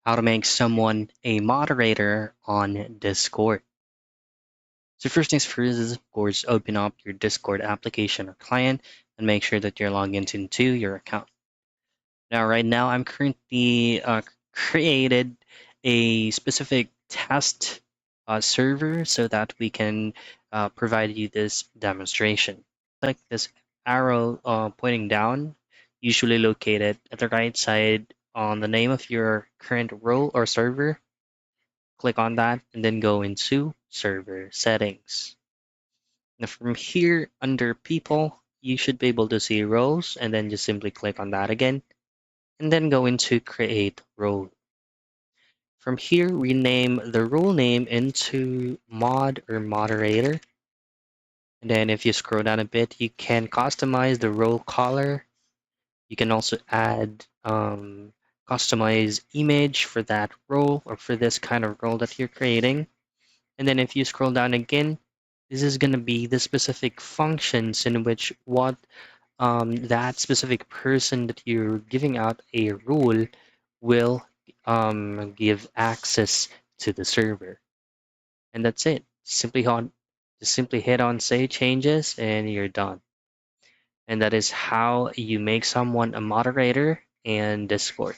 How to make someone a moderator on Discord. So first things first is, of course, open up your Discord application or client and make sure that you're logged into your account. Now, right now, I'm currently created a specific test server so that we can provide you this demonstration. Click this arrow pointing down, usually located at the right side on the name of your current role or server. Click on that and then go into server settings. Now from here under people, you should be able to see roles and then just simply click on that again and then go into create role. From here, rename the role name into mod or moderator. And then if you scroll down a bit, you can customize the role color. You can also add customize image for that role or for this kind of role that you're creating. And then if you scroll down again, this is going to be the specific functions in which what that specific person that you're giving out a role will give access to the server. And that's it. Just simply hit on save changes and you're done. And that is how you make someone a moderator in Discord.